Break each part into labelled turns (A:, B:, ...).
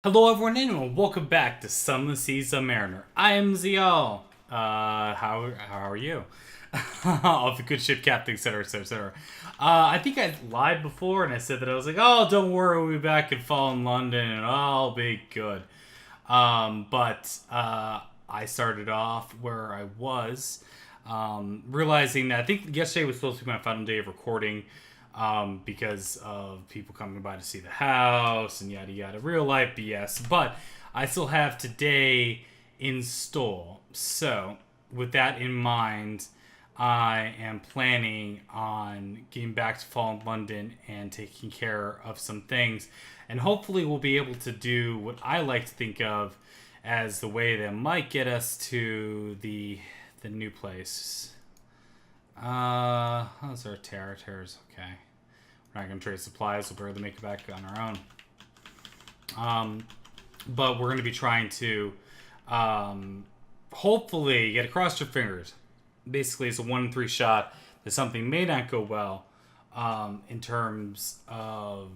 A: Hello everyone and welcome back to Sunless Sea, Zubmariner. I am Ziyal. How are you? Of the good ship captain, etc, etc, etc. I think I lied before and I said that I was like, oh, don't worry, we'll be back in fall in London and I'll be good. But I started off where I was, realizing that I think yesterday was supposed to be my final day of recording, because of people coming by to see the house and yada yada, real life BS. But I still have today in store. So, with that in mind, I am planning on getting back to fall in London and taking care of some things. And hopefully, we'll be able to do what I like to think of as the way that might get us to the new place. How's our terror? Terror's okay. We're not gonna trade supplies. We'll barely make it back on our own. But we're gonna be trying to, hopefully, get across your fingers. Basically, it's a 1-in-3 shot that something may not go well, in terms of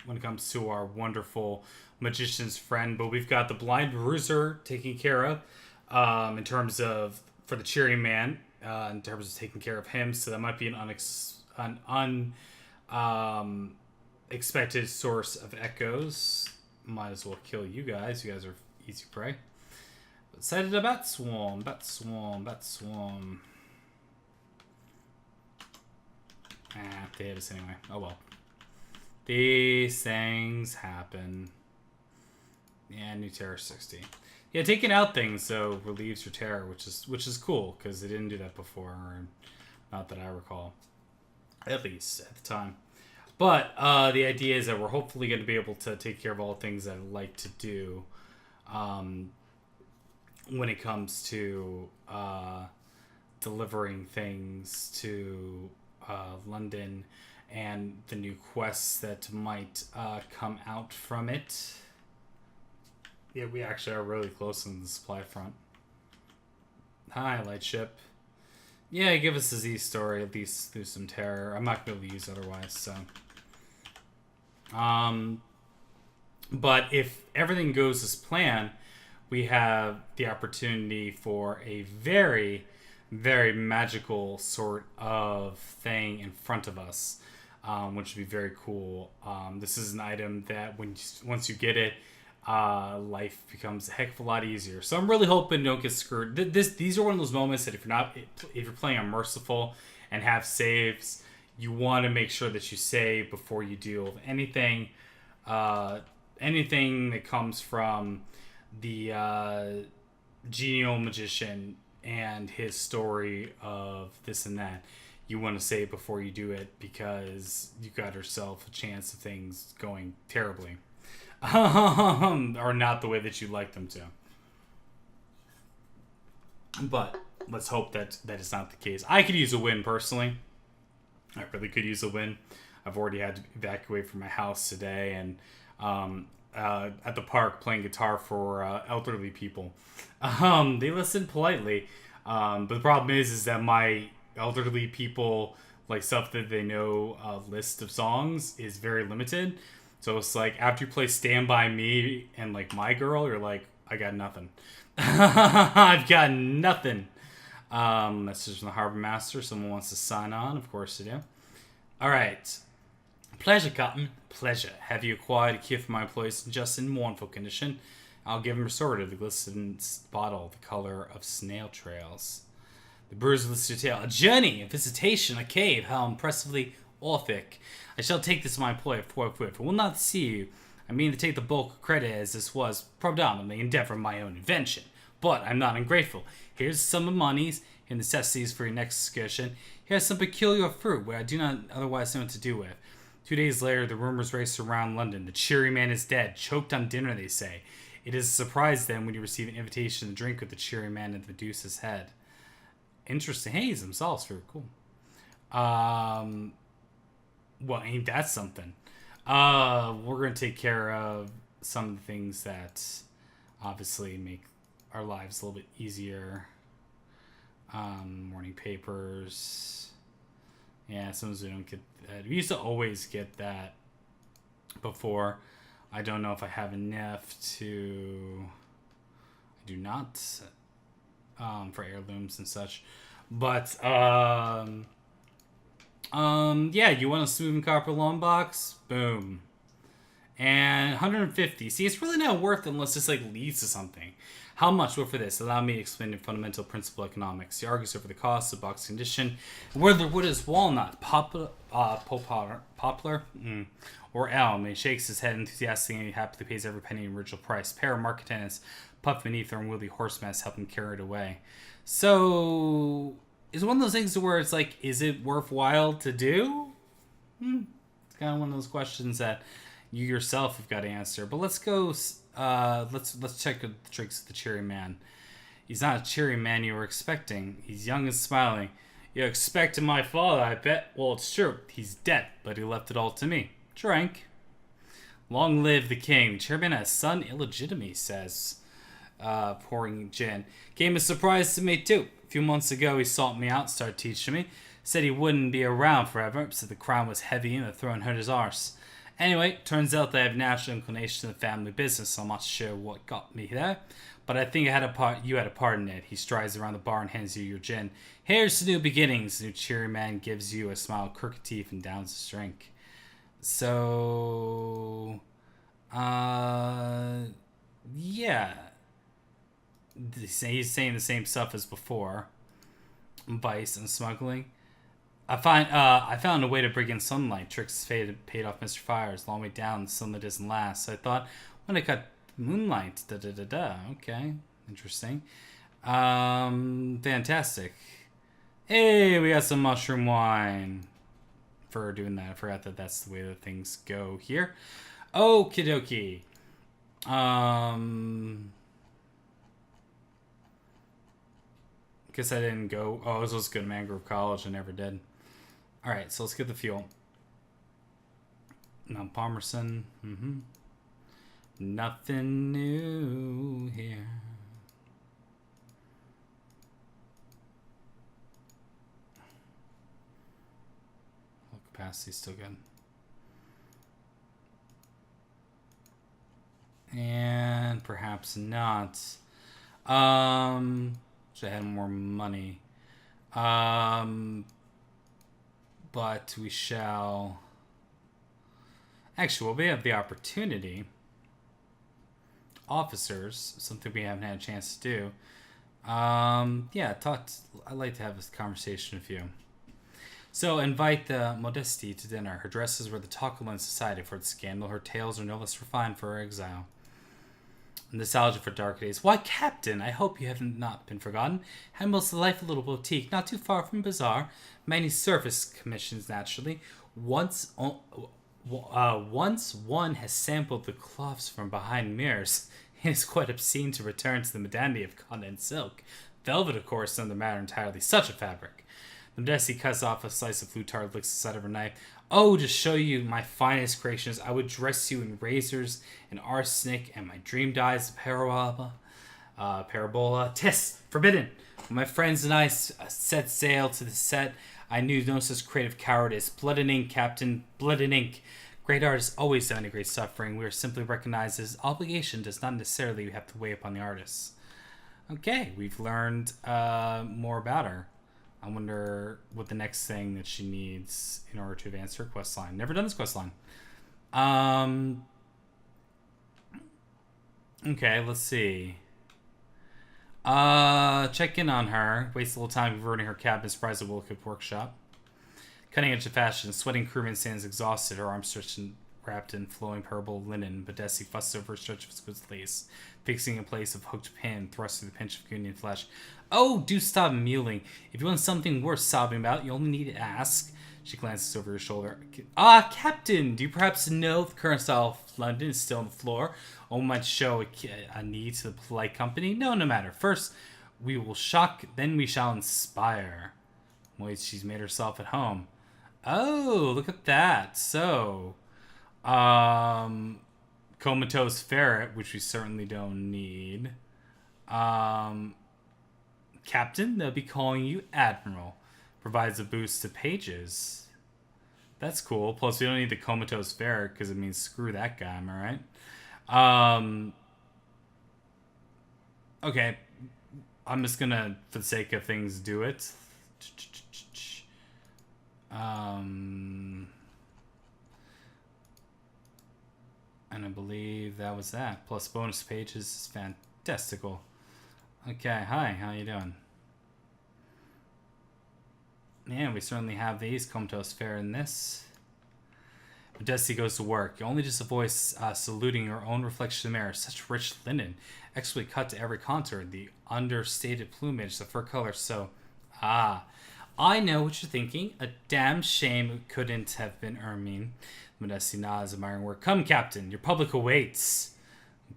A: when it comes to our wonderful magician's friend. But we've got the blind bruiser taken care of, in terms of for the cheery man, in terms of taking care of him. So that might be an expected source of echoes. Might as well kill you guys. You guys are easy prey. Sighted a bat swarm, bat swarm, bat swarm. They hit us anyway. Oh well. These things happen. Yeah, new terror 60. Yeah, taking out things so relieves your terror, which is cool because they didn't do that before, or not that I recall, at least at the time. But the idea is that we're hopefully going to be able to take care of all the things that I like to do, when it comes to delivering things to London and the new quests that might come out from it. Yeah, we actually are really close on the supply front. Hi, lightship. Yeah, give us a Z story, at least through some terror. I'm not going to be able to use otherwise, so. But if everything goes as planned, we have the opportunity for a very, very magical sort of thing in front of us, which would be very cool. This is an item that once you get it, life becomes a heck of a lot easier. So I'm really hoping you don't get screwed. These are one of those moments that if you're playing on merciful and have saves, you want to make sure that you save before you deal with anything, anything that comes from the genial magician and his story of this and that. You want to save before you do it because you got yourself a chance of things going terribly. Or not the way that you'd like them to. But let's hope that that is not the case. I could use a win personally. I really could use a win. I've already had to evacuate from my house today, and at the park playing guitar for elderly people. They listen politely, but the problem is that my elderly people like stuff that they know list of songs is very limited. So it's like after you play Stand By Me and like My Girl, you're like, I got nothing. I've got nothing. Message from the Harbor Master. Someone wants to sign on. Of course they do. Alright. Pleasure, Captain. Pleasure. Have you acquired a key for my employees just in mournful condition? I'll give him restorative, the glistening bottle, the color of snail trails. The bruiser listed tale. A journey, a visitation, a cave. How impressively orphic. I shall take this to my employer forthwith. I will not see you. I mean to take the bulk of credit as this was predominantly endeavor of my own invention. But I'm not ungrateful. Here's some of monies and necessities for your next excursion. Here's some peculiar fruit where I do not otherwise know what to do with. 2 days later, the rumors raced around London. The cheery man is dead, choked on dinner, they say. It is a surprise then when you receive an invitation to drink with the cheery man at Medusa's head. Interesting. Hey, he's himself. Very cool. Well, ain't that something? We're going to take care of some of the things that obviously make our lives a little bit easier. Morning papers. Yeah, sometimes we don't get that. We used to always get that before. I don't know if I have enough to... I do not, for heirlooms and such. But, yeah, you want a smooth and copper long box? Boom. And 150. See, it's really not worth it unless this, like, leads to something. How much? What for this? Allow me to explain the fundamental principle of economics. He argues over the cost of box condition, whether wood is walnut, poplar, or elm. He shakes his head enthusiastically and he happily pays every penny in original price. Pair of market tenants puff beneath their unwieldy horse masts, help him carry it away. So, is it one of those things where it's like, is it worthwhile to do? It's kind of one of those questions that you yourself have got to answer. But let's go. Let's check the tricks of the cheery man. He's not a cheery man you were expecting. He's young and smiling. You expected my father, I bet. Well, it's true. He's dead, but he left it all to me. Drink. Long live the king. The chairman has a son illegitimate, he says. Pouring gin. Came as a surprise to me, too. A few months ago, he sought me out, started teaching me. Said he wouldn't be around forever, said the crown was heavy and the throne hurt his arse. Anyway, turns out that I have natural inclination to the family business, so I'm not sure what got me there. But I think you had a part in it. He strides around the bar and hands you your gin. Here's to new beginnings. The new cheery man gives you a smile, crooked teeth, and downs his drink. So, yeah. He's saying the same stuff as before. Vice and smuggling. I found a way to bring in sunlight. Tricks paid off Mr. Fires. Long way down, the sunlight doesn't last. So I thought, when I got moonlight, Okay, interesting. Fantastic. Hey, we got some mushroom wine. For doing that, I forgot that that's the way that things go here. Okie dokie. Guess I didn't go. Oh, I was supposed to go to Mangrove College. I never did. Alright, so let's get the fuel. Now, Palmerston. Nothing new here. Capacity's still good. And perhaps not. Should I had more money. But we shall... Actually, well, we have the opportunity. Officers, something we haven't had a chance to do. Yeah, I'd like to have this conversation with you. So, invite the Modestie to dinner. Her dresses were the talk of society for its scandal. Her tales are no less refined for her exile. Nostalgia for dark days. Why, Captain, I hope you have not been forgotten. Had most delightful little boutique, not too far from bazaar. Many service commissions, naturally. Once one has sampled the cloths from behind mirrors, it is quite obscene to return to the modernity of cotton and silk. Velvet, of course, another matter entirely. Such a fabric. The Modestie cuts off a slice of flutard, licks the side of her knife. Oh, to show you my finest creations, I would dress you in razors and arsenic and my dream dyes of parabola. Tis forbidden. When my friends and I set sail to the set, I knew no such creative cowardice. Blood and ink, Captain, blood and ink. Great artists always have any great suffering. We are simply recognized as obligation does not necessarily have to weigh upon the artists. Okay, we've learned more about her. I wonder what the next thing that she needs in order to advance her quest line. Never done this quest line. Okay, let's see. Check in on her. Waste a little time converting her cabin. Surprise the Wilkip workshop. Cutting edge of fashion. Sweating crewman stands exhausted. Her arms stretched and wrapped in flowing purple linen. Modestie fusses over a stretch of his goods lace, fixing a place of hooked pin thrust through the pinch of Gunyan flesh. Oh, do stop mewling. If you want something worth sobbing about, you only need to ask. She glances over her shoulder. Captain, do you perhaps know the current style of London is still on the floor? Or might show a need to the polite company? No matter. First, we will shock, then we shall inspire. Wait, she's made herself at home. Oh, look at that. So, comatose ferret, which we certainly don't need. Captain, they'll be calling you Admiral. Provides a boost to pages. That's cool. Plus, we don't need the comatose ferret because it means screw that guy. Am I right? Okay. I'm just gonna, for the sake of things, do it. And I believe that was that. Plus bonus pages is fantastical. Okay, hi, how you doing? Yeah, we certainly have these. Comatose fair in this. Modesty goes to work. Only just a voice saluting her own reflection in the mirror. Such rich linen. Expertly cut to every contour. The understated plumage, the fur color. So, I know what you're thinking. A damn shame it couldn't have been Ermine. Modesty nods, admiring work. Come, Captain. Your public awaits.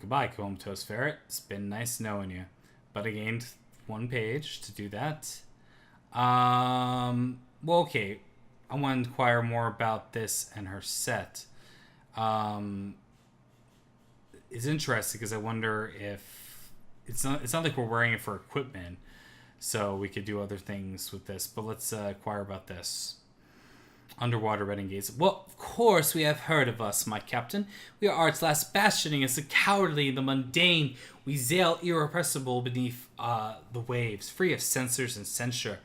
A: Goodbye, comatose ferret. It's been nice knowing you. But I gained 1 page to do that. Well, okay. I want to inquire more about this and her set. It's interesting because I wonder if it's not like we're wearing it for equipment, so we could do other things with this. But let's inquire about this. Underwater renegades. Well, of course we have heard of us, my captain. We are art's last bastion against the cowardly and the mundane. We Ziyal irrepressible beneath the waves, free of censors and censure.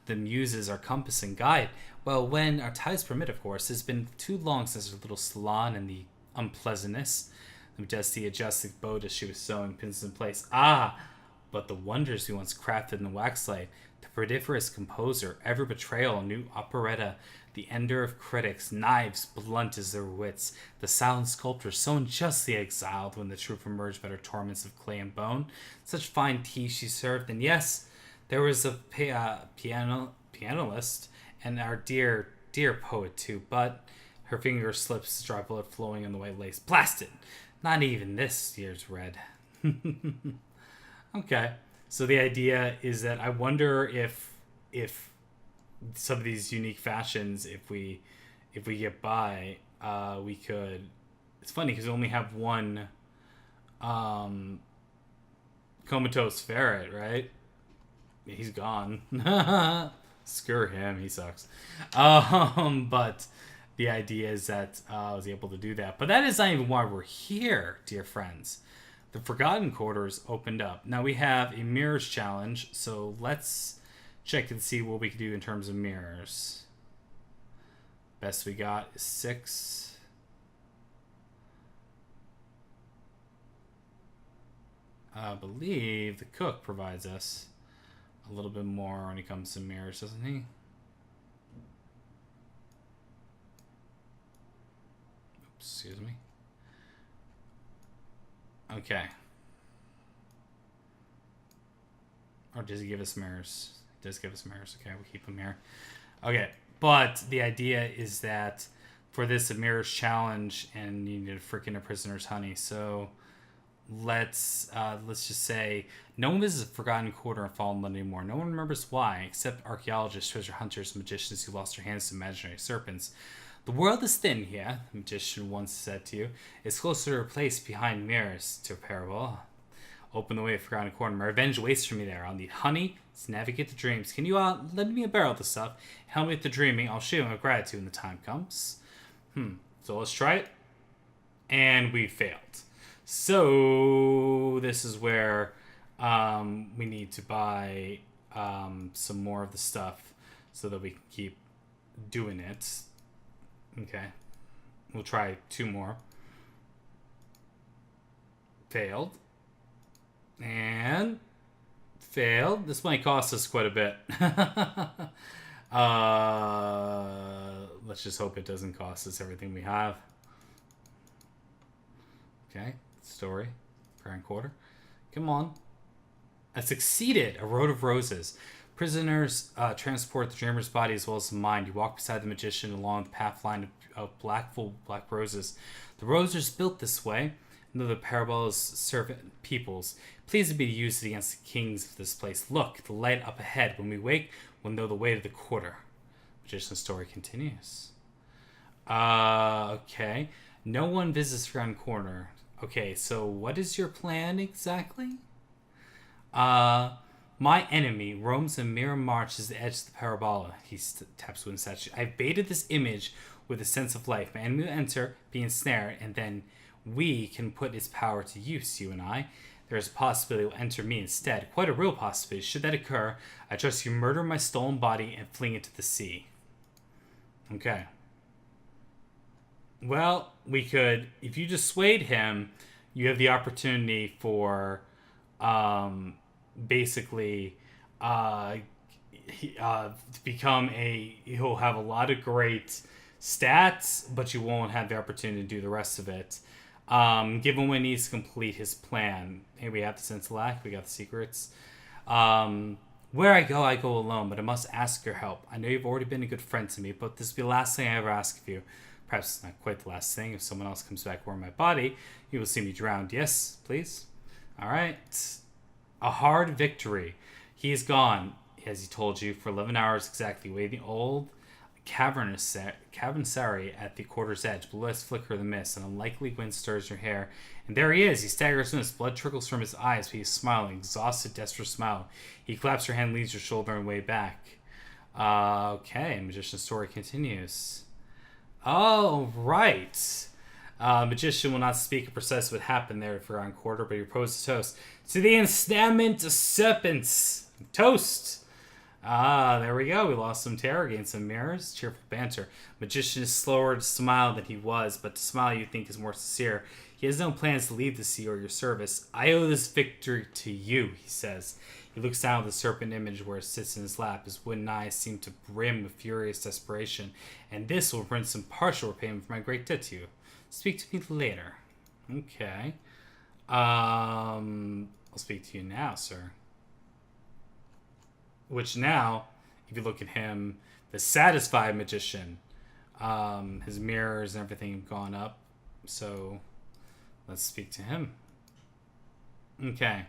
A: The muses our compass and guide. Well, when our tides permit, of course. It's been too long since our little salon and the unpleasantness. The Majesty adjusted the boat as she was sewing pins in place. But the wonders we once crafted in the waxlight. The prodiferous composer, every betrayal, new operetta. The ender of critics, knives blunt as their wits. The silent sculptor, so unjustly exiled when the truth emerged by her torments of clay and bone. Such fine tea she served, and yes, there was a pianist and our dear, dear poet too, but her finger slips, dry blood flowing on the white lace. Blasted! Not even this year's red. Okay, so the idea is that I wonder if some of these unique fashions, if we get by, we could. It's funny because we only have one comatose ferret, right? He's gone. Screw him, he sucks. But the idea is that I was able to do that. But that is not even why we're here, dear friends. The Forgotten Quarters opened up. Now we have a mirrors challenge, so let's check and see what we can do in terms of mirrors. Best we got is 6. I believe the cook provides us a little bit more when it comes to mirrors, doesn't he? Oops, excuse me. Okay. Or does he give us mirrors? He does give us mirrors. Okay, we'll keep them here. Okay, but the idea is that for this a mirrors challenge, and you need a freaking a prisoner's honey. So let's just say no one visits the Forgotten Quarter and Fallen Land anymore. No one remembers why, except archaeologists, treasure hunters, magicians who lost their hands to imaginary serpents. The world is thin here, the magician once said to you. It's closer to a place behind mirrors, to a parable. Open the way to Forgotten Quarter. My revenge waits for me there. I'll need honey to navigate the dreams. Can you lend me a barrel of the stuff? Help me with the dreaming. I'll show you my gratitude when the time comes. So let's try it. And we failed. So this is where we need to buy some more of the stuff so that we can keep doing it. Okay. We'll try 2 more. Failed. And failed. This might cost us quite a bit. Let's just hope it doesn't cost us everything we have. Okay. Story. Grand Quarter. Come on. I succeeded. A road of roses. Prisoners transport the dreamer's body as well as the mind. You walk beside the magician along the path line of black roses. The roses built this way, and though the parables servant peoples, pleased to be used against the kings of this place. Look, the light up ahead. When we wake, we'll know the way to the quarter. Magician's story continues. Okay. No one visits Forgotten Corner. Okay, so what is your plan exactly? My enemy roams in mirror march as the edge of the parabola. He taps one statue. I've baited this image with a sense of life. My enemy will enter, be ensnared, and then we can put his power to use, you and I. There is a possibility he will enter me instead. Quite a real possibility. Should that occur, I trust you murder my stolen body and fling it to the sea. Okay. Well, we could, if you dissuade him, you have the opportunity for basically to become he'll have a lot of great stats, but you won't have the opportunity to do the rest of it. Give him when he needs to complete his plan. Hey, we have the sense of lack, we got the secrets. Where I go alone, but I must ask your help. I know you've already been a good friend to me, but this will be the last thing I ever ask of you. Perhaps not quite the last thing. If someone else comes back wearing my body, you will see me drowned. Yes, please. All right. A hard victory. He is gone, as he told you, for 11 hours exactly, waiting old cavansary at the quarter's edge. Blue eyes flicker the mist, and a likely wind stirs your hair. And there he is. He staggers in. His blood trickles from his eyes, but he is smiling, exhausted, desperate smile. He claps your hand, leads your shoulder, and way back. Okay, magician's story continues. Oh, right. Magician will not speak of precisely what happened there for on quarter, but he proposed a toast. To the ensnarement of serpents. Toast. There we go. We lost some terror, gained some mirrors. Cheerful banter. Magician is slower to smile than he was, but to smile you think is more sincere. He has no plans to leave the sea or your service. I owe this victory to you, he says. He looks down at the serpent image where it sits in his lap. His wooden eyes seem to brim with furious desperation. And this will bring some partial repayment for my great debt to you. Speak to me later. Okay. I'll speak to you now, sir. Which now, if you look at him, the satisfied magician, his mirrors and everything have gone up. So, let's speak to him. Okay.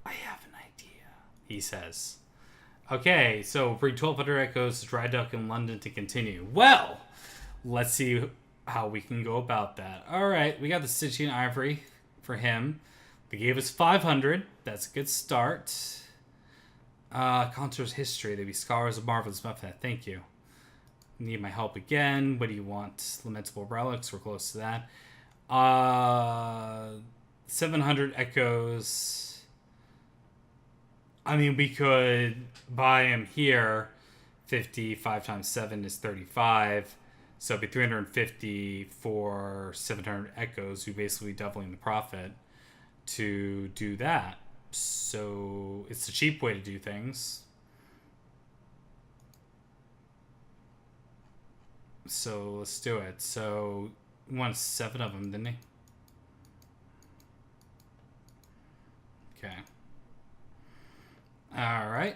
A: I have an idea, he says. Okay, so bring 1,200 echoes to Dry Dock in London to continue. Well, let's see how we can go about that. Alright, we got the Stygian Ivory for him. They gave us 500. That's a good start. Contour's History. They'd be Scholars of Marvelous Muffin. Thank you. Need my help again. What do you want? Lamentable Relics. We're close to that. 700 echoes. I mean, we could buy him here. 50, 5 times 7 is 35. So it'd be 350 for 700 echoes. We basically doubling the profit to do that. So it's a cheap way to do things. So let's do it. So he wants 7 of them, didn't he? Okay. All right.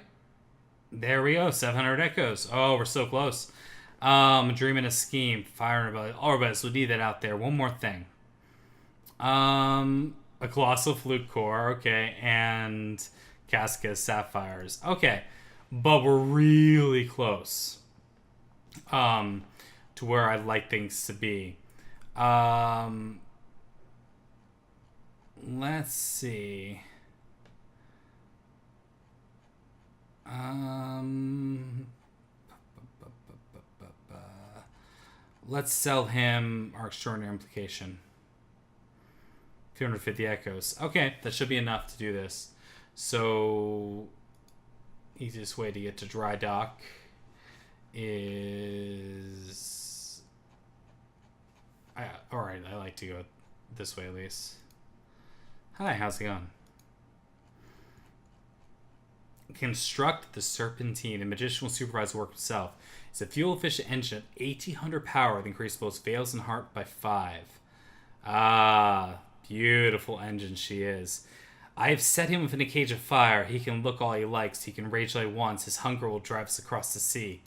A: There we go. 700 echoes. Oh, we're so close. A dream and a scheme. Fire and rebellion. All right, so we need that out there. One more thing. A colossal flute core. Okay. And Casca sapphires. Okay. But we're really close. To where I'd like things to be. Let's see. Let's sell him our extraordinary implication. 250 echoes. Okay, that should be enough to do this. So, easiest way to get to Dry Dock is... Alright, I like to go this way at least. Hi, how's it going? Construct the Serpentine. The magician will supervise the work himself. It's a fuel-efficient engine of 1,800 power that increases both Veils and Heart by 5. Ah, beautiful engine she is. I have set him within a cage of fire. He can look all he likes. He can rage all he wants. His hunger will drive us across the sea.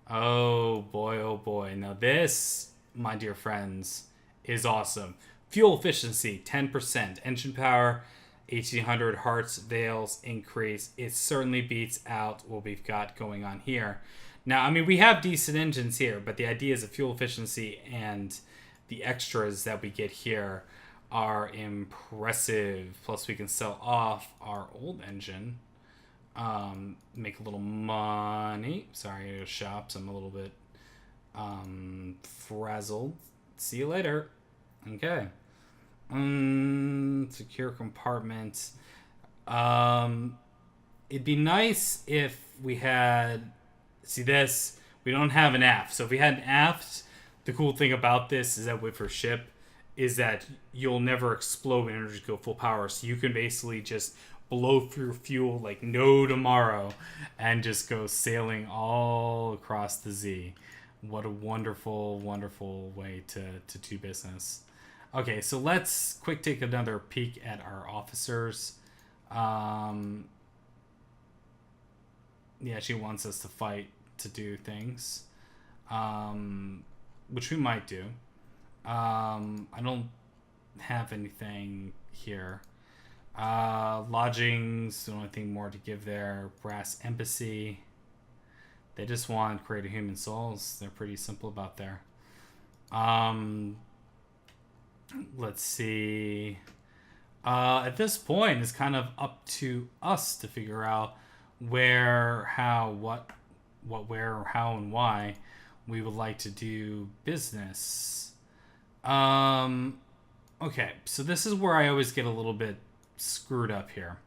A: Oh boy, oh boy. Now this, my dear friends, is awesome. Fuel efficiency, 10%. Engine power, 1,800 hearts, veils, increase. It certainly beats out what we've got going on here. Now, I mean, we have decent engines here, but the idea is that fuel efficiency and the extras that we get here are impressive. Plus, we can sell off our old engine. Make a little money. Sorry, I go to shops. I'm a little bit Frazzled. See you later. Okay. Secure compartment. It'd be nice if we had... See this? We don't have an aft. So if we had an aft, the cool thing about this is that with your ship is that you'll never explode when energy go full power. So you can basically just blow through fuel like no tomorrow and just go sailing all across the Z. What a wonderful, wonderful way to do business. Okay, so let's quick take another peek at our officers. Yeah, she wants us to fight to do things, which we might do. I don't have anything here. Lodgings, the only thing more to give there. Brass embassy. They just want creative human souls. They're pretty simple about there. Let's see. At this point, it's kind of up to us to figure out where, how, what, where, how, and why we would like to do business. Okay, so this is where I always get a little bit screwed up here.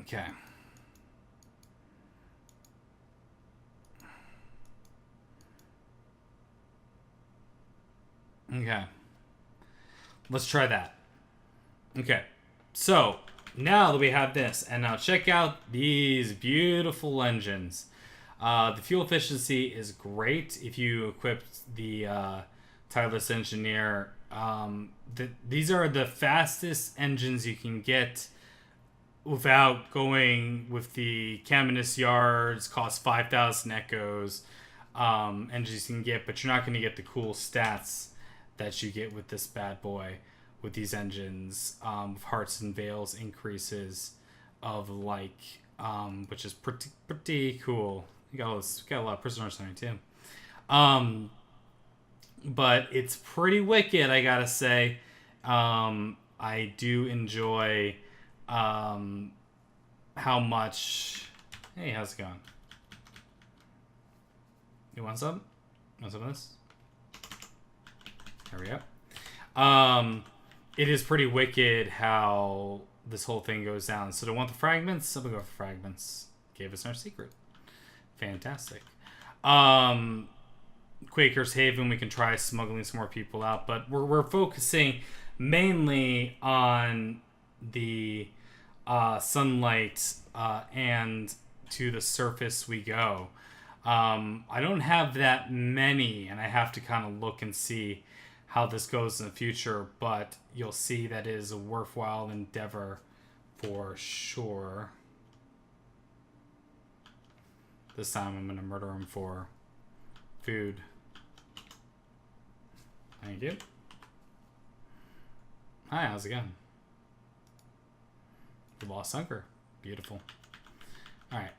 A: Okay. Okay. Let's try that. Okay. So, now that we have this, and now check out these beautiful engines. The fuel efficiency is great if you equip the tireless engineer. These are the fastest engines you can get without going with the Caminus yards, cost 5,000 echoes, engines you can get, but you're not going to get the cool stats that you get with this bad boy, with these engines, with hearts and veils increases of like, which is pretty cool. You got a lot of prisoners on it too. But it's pretty wicked, I gotta say. I do enjoy how much... Hey, how's it going? You want some? Want some of this? There we go. It is pretty wicked how this whole thing goes down. So to want the fragments, I'm gonna go for fragments. Gave us our secret. Fantastic. Quaker's Haven, we can try smuggling some more people out, but we're focusing mainly on the sunlight and to the surface we go. I don't have that many, and I have to kind of look and see how this goes in the future, but you'll see that it is a worthwhile endeavor for sure. This time I'm going to murder him for food. Thank you. Hi, how's it going? We lost hunger. Beautiful. Alright.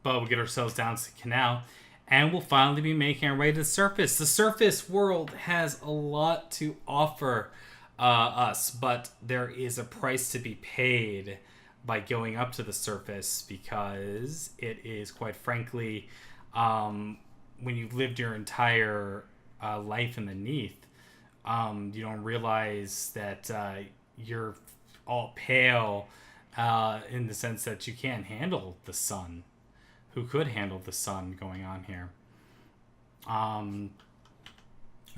A: But we'll get ourselves down to the canal, and we'll finally be making our way to the surface. The surface world has a lot to offer us, but there is a price to be paid by going up to the surface, because it is, quite frankly, when you've lived your entire life in the Neath, you don't realize that you're all pale in the sense that you can't handle the sun. Who could handle the sun going on here?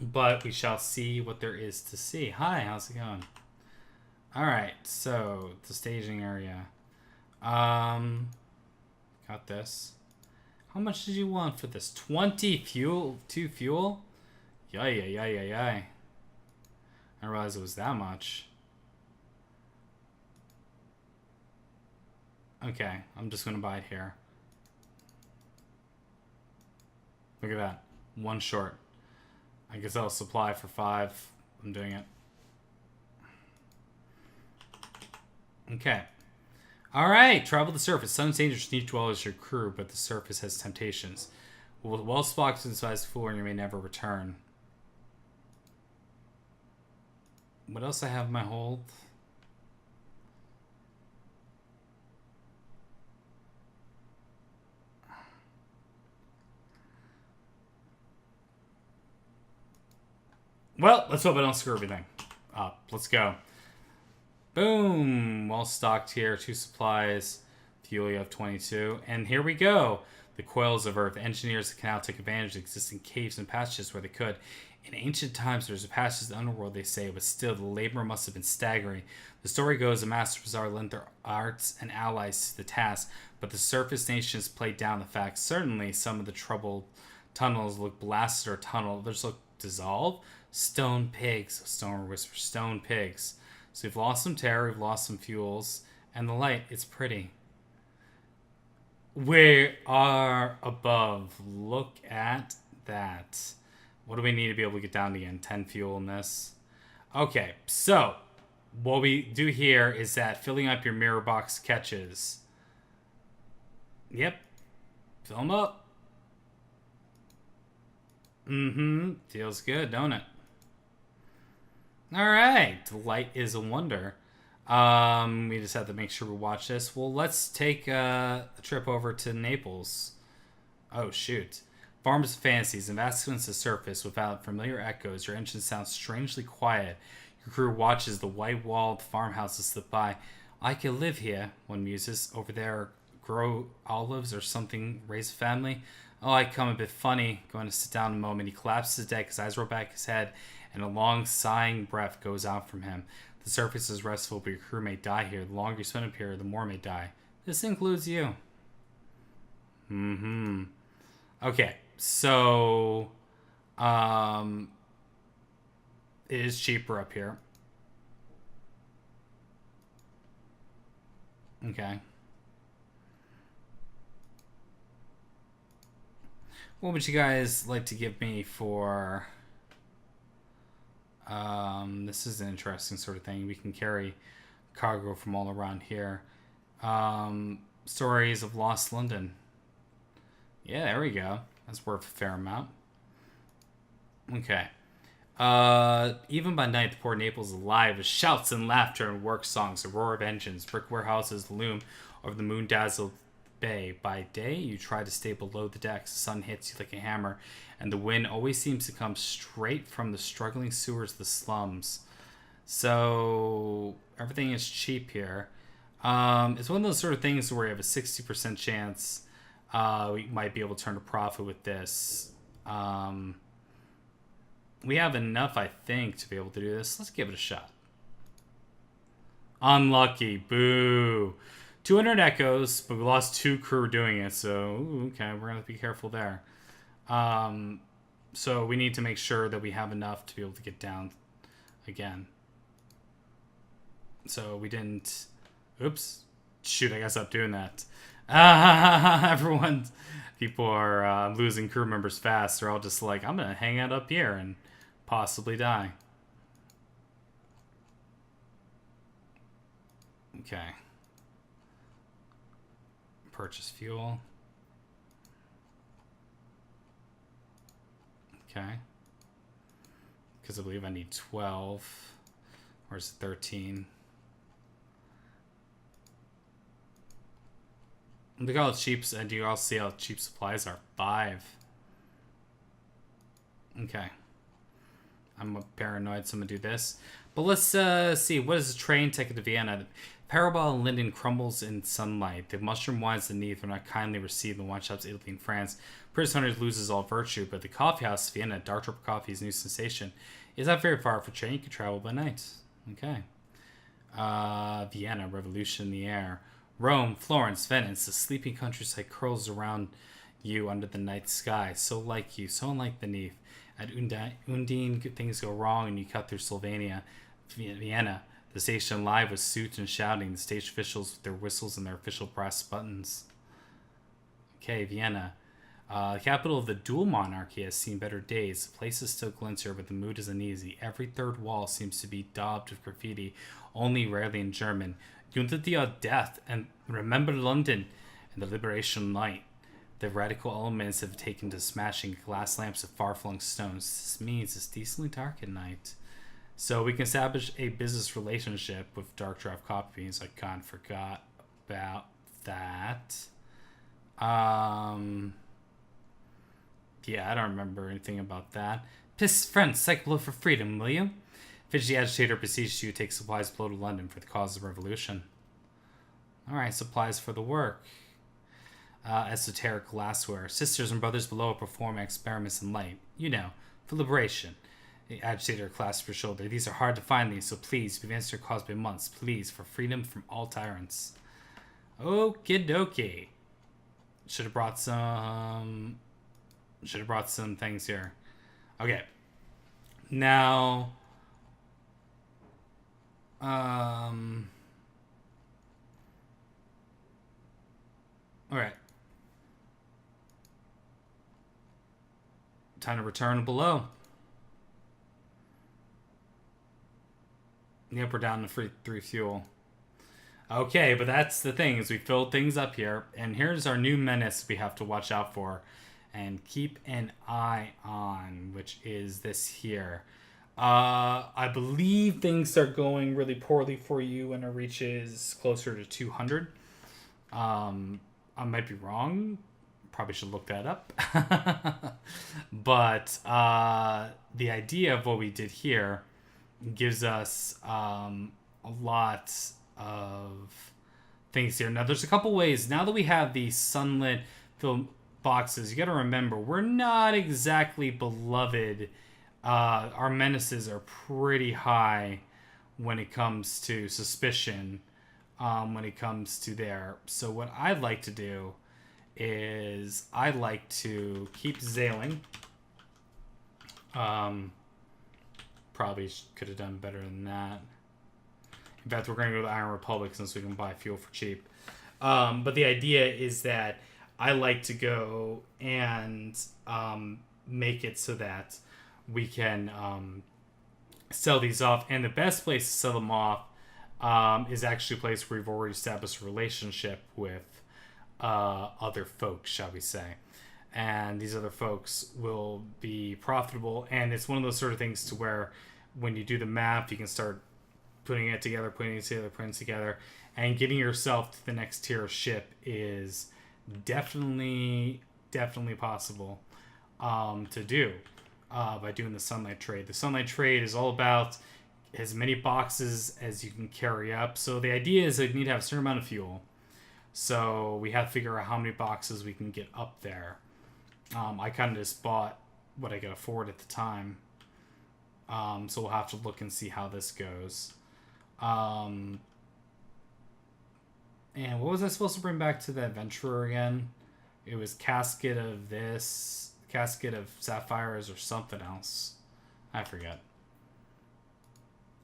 A: But we shall see what there is to see. Hi, how's it going? Alright, so the staging area. Got this. How much did you want for this? 20 fuel? 2 fuel? Yay. I didn't realize it was that much. Okay, I'm just gonna buy it here. Look at that. 1 short. I guess I'll supply for 5. I'm doing it. Okay. Alright, travel the surface. Sun's dangerous to dwell as your crew, but the surface has temptations. Well spocked inside the floor, and you may never return. What else I have in my hold? Well, let's hope I don't screw everything up. Let's go. Boom. Well stocked here. 2 supplies. Fuel, you have 22. And here we go. The coils of Earth. Engineers can now take advantage of existing caves and passages where they could. In ancient times, there was a passage to the underworld, they say, but still, the labor must have been staggering. The story goes the Master Bazaar lent their arts and allies to the task, but the surface nations played down the facts. Certainly, some of the troubled tunnels look blasted or tunnel. Others look dissolved. Stone pigs. Stone whisper. Stone pigs. So we've lost some terror, we've lost some fuels, and the light, it's pretty. We are above. Look at that. What do we need to be able to get down again? 10 fuel in this. Okay, so what we do here is that filling up your mirror box catches. Yep. Fill them up. Feels good, don't it? Alright. The light is a wonder. We just have to make sure we watch this. Well, let's take a trip over to Naples. Oh, shoot. Farms of fantasies and vastness of surface without familiar echoes. Your engine sounds strangely quiet. Your crew watches the white-walled farmhouses slip by. I could live here, one muses. Over there, grow olives or something, raise a family. Oh, I come a bit funny. Going to sit down a moment. He collapses his deck, his eyes roll back his head, and a long sighing breath goes out from him. The surface is restful, but your crew may die here. The longer you spend up here, the more may die. This includes you. Okay, so it is cheaper up here. Okay. What would you guys like to give me for... this is an interesting sort of thing. We can carry cargo from all around here. Stories of Lost London. Yeah, there we go. That's worth a fair amount. Okay. Even by night, the port of Naples is alive with shouts and laughter and work songs, a roar of engines, brick warehouses loom over the moon-dazzled bay. By day, you try to stay below the decks. The sun hits you like a hammer, and the wind always seems to come straight from the struggling sewers of the slums. So everything is cheap here. It's one of those sort of things where you have a 60% chance we might be able to turn a profit with this. We have enough, I think, to be able to do this. Let's give it a shot. Unlucky. Boo. 200 echoes, but we lost 2 crew doing it, so okay, we're going to be careful there. So we need to make sure that we have enough to be able to get down again. So we didn't... Oops. Shoot, I guess I'm doing that. People are losing crew members fast. They're all just like, I'm going to hang out up here and possibly die. Okay. Purchase fuel. Okay. Because I believe I need 12. Or is it 13? Look how cheap, and you all see how cheap supplies are. 5. Okay. I'm paranoid, so I'm going to do this. But let's see. What is the train ticket to Vienna? The Parabol and Linden crumbles in sunlight. The mushroom wines of Neath are not kindly received in wine shops of Italy and France. Prince Hunters loses all virtue, but the coffee house of Vienna, dark triple coffee's new sensation, is not very far for train. You can travel by night. Okay. Vienna, revolution in the air. Rome, Florence, Venice, the sleeping countryside curls around you under the night sky. So like you, so unlike the Neath. At Undine, things go wrong and you cut through Slovenia. Vienna, the station live with suits and shouting. The stage officials with their whistles and their official brass buttons. Okay, Vienna. The capital of the dual monarchy has seen better days. The place is still glints here, but the mood is uneasy. Every third wall seems to be daubed with graffiti, only rarely in German. Unter die death and remember London and the liberation light. The radical elements have taken to smashing glass lamps of far-flung stones. This means it's decently dark at night. So we can establish a business relationship with Dark Draft Copies. I kind of forgot about that. Yeah, I don't remember anything about that. Piss friend, cycle blow for freedom, will you? Fidgety agitator beseeches you to take supplies below to London for the cause of revolution. Alright, supplies for the work. Esoteric glassware. Sisters and brothers below perform experiments in light. You know, for liberation. The agitator clasps your shoulder. These are hard to find these, so please, we've answered your cause by months. Please, for freedom from all tyrants. Okie dokie. Should have brought some things here. Okay. Now, all right. Time to return below. Yep, we're down to 3 fuel. Okay, but that's the thing, is we filled things up here, and here's our new menace we have to watch out for and keep an eye on, which is this here. I believe things are going really poorly for you when it reaches closer to 200. I might be wrong. Probably should look that up. But the idea of what we did here gives us a lot of things here. Now, there's a couple ways. Now that we have these sunlit film boxes, you got to remember, we're not exactly beloved. Our menaces are pretty high when it comes to suspicion, when it comes to there. So what I'd like to do is I'd like to keep Ziyal. Probably could have done better than that. In fact, we're going to go to the Iron Republic since we can buy fuel for cheap. But the idea is that I like to go and make it so that we can sell these off. And the best place to sell them off is actually a place where we've already established a relationship with other folks, shall we say. And these other folks will be profitable. And it's one of those sort of things to where when you do the math, you can start putting it together, and getting yourself to the next tier of ship is definitely possible to do by doing the sunlight trade. The sunlight trade is all about as many boxes as you can carry up. So the idea is that you need to have a certain amount of fuel. So we have to figure out how many boxes we can get up there. I kind of just bought what I could afford at the time. So we'll have to look and see how this goes. And what was I supposed to bring back to the adventurer again? It was casket of this, casket of sapphires, or something else. I forget.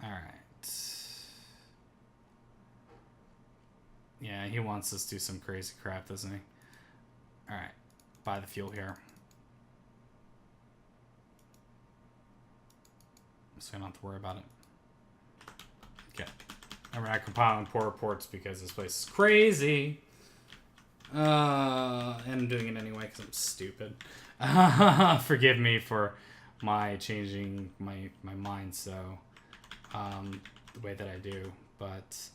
A: Alright. Yeah, he wants us to do some crazy crap, doesn't he? Alright. Buy the fuel here. So I don't have to worry about it. Okay. And we're not compiling poor reports because this place is crazy. And I'm doing it anyway because I'm stupid. Forgive me for my changing my mind so the way that I do. But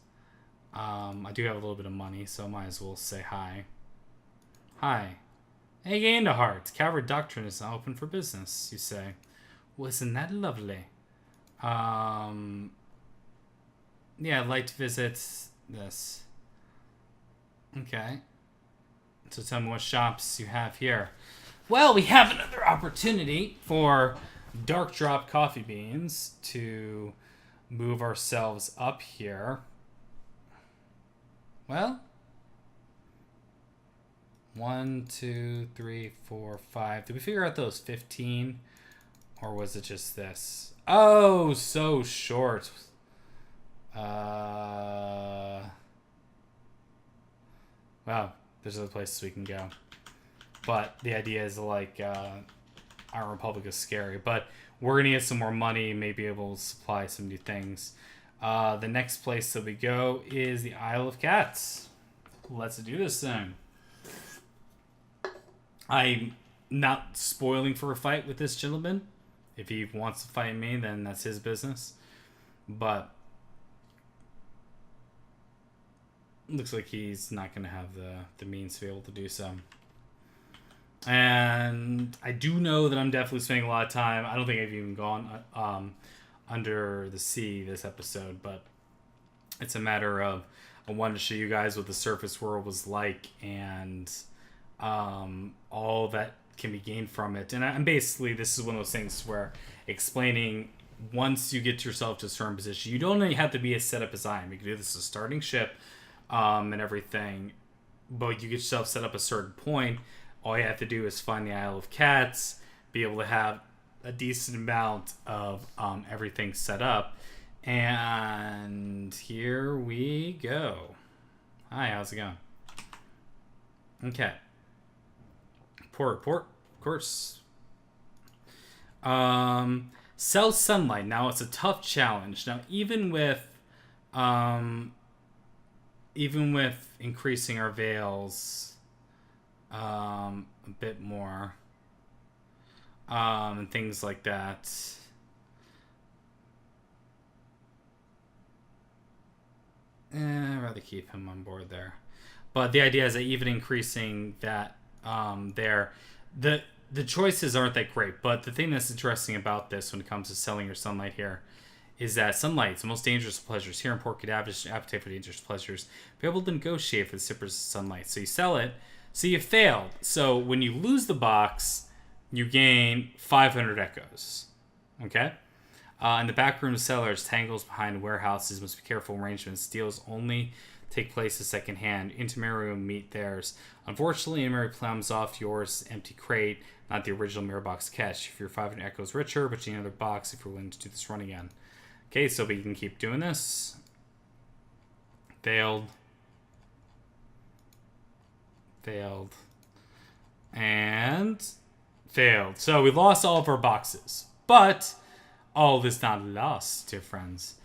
A: I do have a little bit of money, so I might as well say hi. Hi. Hey, gained a heart. Coward Doctrine is now open for business, you say. Well, isn't that lovely? Yeah, I'd like to visit this. Okay. So tell me what shops you have here. Well, we have another opportunity for Dark Drop Coffee Beans to move ourselves up here. Well, 1, 2, 3, 4, 5. Did we figure out those 15? Or was it just this? Oh, so short. Well, there's other places we can go. But the idea is like, our Republic is scary. But we're going to get some more money, maybe able to supply some new things. The next place that we go is the Isle of Cats. Let's do this thing. I'm not spoiling for a fight with this gentleman. If he wants to fight me, then that's his business. But looks like he's not going to have the means to be able to do so. And I do know that I'm definitely spending a lot of time. I don't think I've even gone under the sea this episode, but it's a matter of I wanted to show you guys what the surface world was like and all that can be gained from it. And I'm basically, this is one of those things where explaining once you get yourself to a certain position, you don't have to be as set up as I am. You can do this as a starting ship and everything, but you get yourself set up a certain point. All you have to do is find the Isle of Cats, be able to have a decent amount of everything set up. And here we go. Hi, how's it going? Okay. Port, of course. Sell sunlight. Now it's a tough challenge. Now even with increasing our veils a bit more and things like that. I'd rather keep him on board there. But the idea is that even increasing that there, the choices aren't that great. But the thing that's interesting about this when it comes to selling your sunlight here is that sunlight is the most dangerous of pleasures. Here in Port Cadaver's appetite for dangerous pleasures, be able to negotiate for the sippers of sunlight. So you sell it, so you failed. So when you lose the box, you gain 500 echoes. Okay? In the back room of cellars, tangles behind warehouses, must be careful arrangements. Deals only take place as second hand. Intermarry room meet theirs. Unfortunately, Intermarry plums off yours empty crate, not the original mirror box catch. If you're 500 echoes richer, but you need another box if you're willing to do this run again. Okay, so we can keep doing this. Failed. Failed. And failed. So we lost all of our boxes. But all is not lost, dear friends.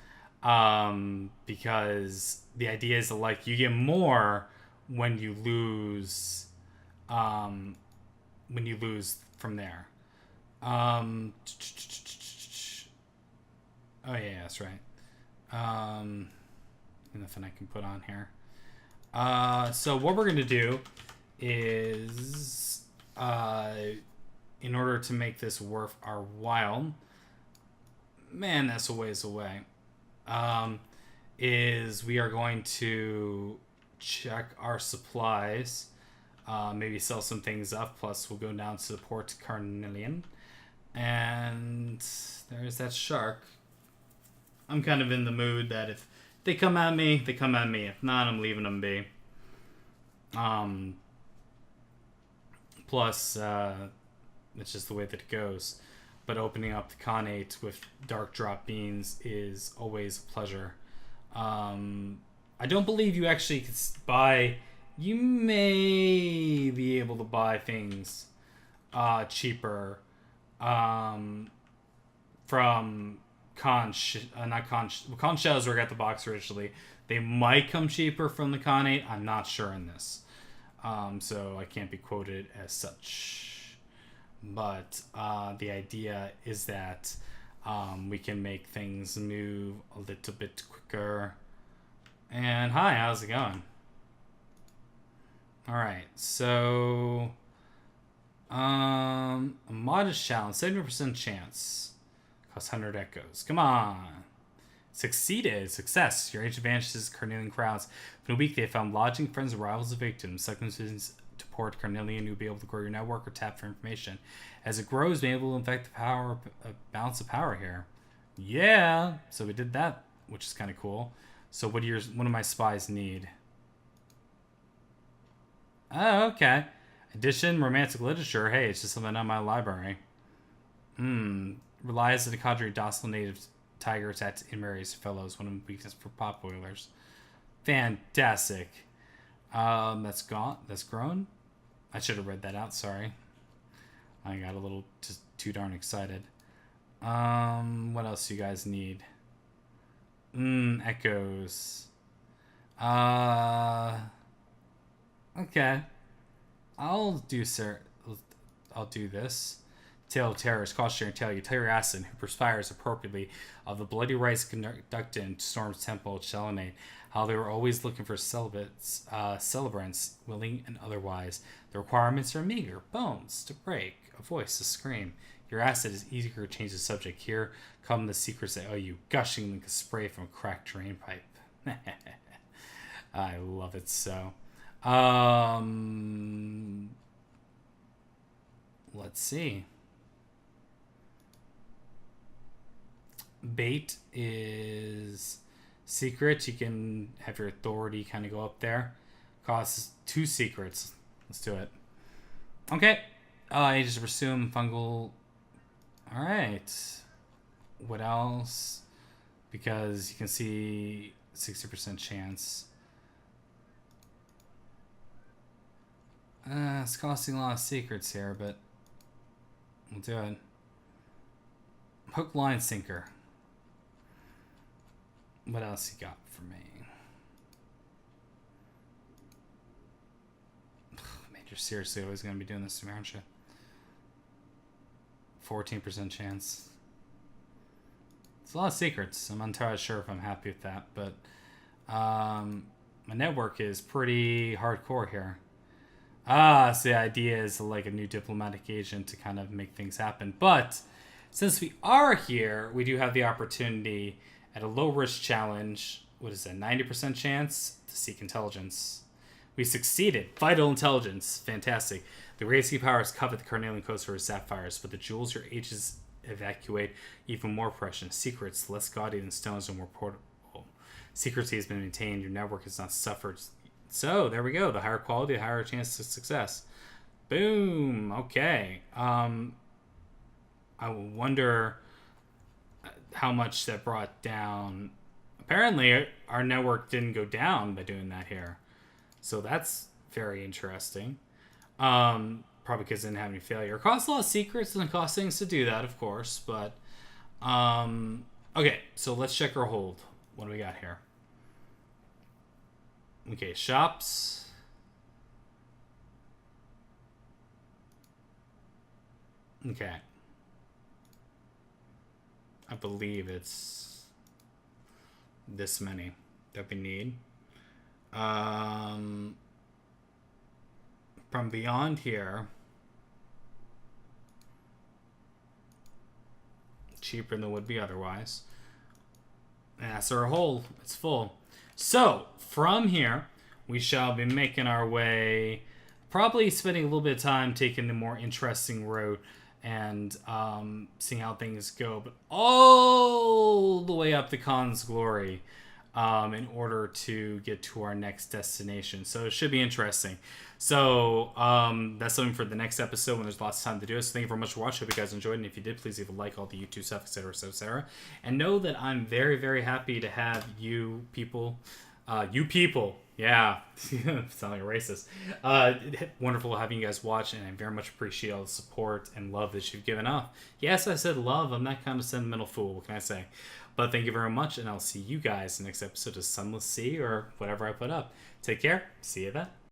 A: Because the idea is that, like, you get more when you lose from there. Oh yeah, that's right. Nothing I can put on here. So what we're gonna do is in order to make this worth our while, man, that's a ways away, is we are going to check our supplies, maybe sell some things up, plus we'll go down to the Port Carnelian, and there's that shark. I'm kind of in the mood that if they come at me, they come at me. If not, I'm leaving them be. Plus, it's just the way that it goes. But opening up the Khanate with dark drop beans is always a pleasure. I don't believe you actually could buy... You may be able to buy things cheaper from Khan shells where I got the box originally. They might come cheaper from the Khanate. I'm not sure in this. So I can't be quoted as such. But the idea is that we can make things move a little bit quicker. And hi, how's it going? Alright, so a modest challenge, 70% chance. Costs 100 echoes. Come on. Succeeded. Success. Your age advantages Carnelian crowds. For a week, they have found lodging, friends, and rivals of victims. Subconscious to Port Carnelian, you'll be able to grow your network or tap for information. As it grows, be able to infect the power, balance of power here. Yeah. So we did that, which is kind of cool. So what do one of my spies need? Oh, okay. Addition, romantic literature. Hey, it's just something on my library. Relies on the cadre of docile native tiger attacks Inmary's fellows, one of them weakness for pot boilers. Fantastic. That's gone. That's grown. I should have read that out, sorry. I got a little just too darn excited. What else do you guys need? Echoes. Okay. I'll do this. Tale of terrors, cautionary tale. You tell your assassin who perspires appropriately of the bloody rites conducted in Storm's temple at Selenate. how they were always looking for celebrants, willing and otherwise. The requirements are meager: bones to break, a voice to scream. Your asset is eager to change the subject. Here come the secrets that owe you, gushing like a spray from a cracked drain pipe. I love it so. Let's see. Bait is secret. You can have your authority kind of go up there. Costs 2 secrets. Let's do it. Okay. You just resume fungal. All right. What else? Because you can see 60% chance. It's costing a lot of secrets here, but we'll do it. Hook, line, sinker. What else you got for me? Man, you're seriously always going to be doing this to me, aren't you? 14% chance. It's a lot of secrets. I'm not entirely sure if I'm happy with that, but my network is pretty hardcore here. So the idea is like a new diplomatic agent to kind of make things happen. But since we are here, we do have the opportunity at a low-risk challenge. What is that, 90% chance to seek intelligence? We succeeded. Vital intelligence. Fantastic. The Gracie powers covet the Carnelian coast for sapphires, but the jewels your ages evacuate even more precious. Secrets less gaudy than stones and more portable. Secrecy has been maintained. Your network has not suffered. So, there we go. The higher quality, the higher chance of success. Boom. Okay. I wonder how much that brought down. Apparently, our network didn't go down by doing that here. So, that's very interesting. Probably because it didn't have any failure. It costs a lot of secrets and it costs things to do that, of course. But, okay. So, let's check our hold. What do we got here? Okay, shops. Okay. I believe it's this many that we need. From beyond here, cheaper than it would be otherwise. And that's our hole. It's full. So, from here, we shall be making our way, probably spending a little bit of time taking the more interesting route and seeing how things go, but all the way up to Khan's Glory in order to get to our next destination. So it should be interesting. So that's something for the next episode when there's lots of time to do it. So thank you very much for watching. Hope you guys enjoyed. And if you did, please leave a like, all the YouTube stuff, etc., etc. And know that I'm very, very happy to have you people. Yeah, sound like a racist. Wonderful having you guys watch, and I very much appreciate all the support and love that you've given off. Yes, I said love. I'm that kind of sentimental fool. What can I say? But thank you very much, and I'll see you guys in the next episode of Sunless Sea or whatever I put up. Take care. See you then.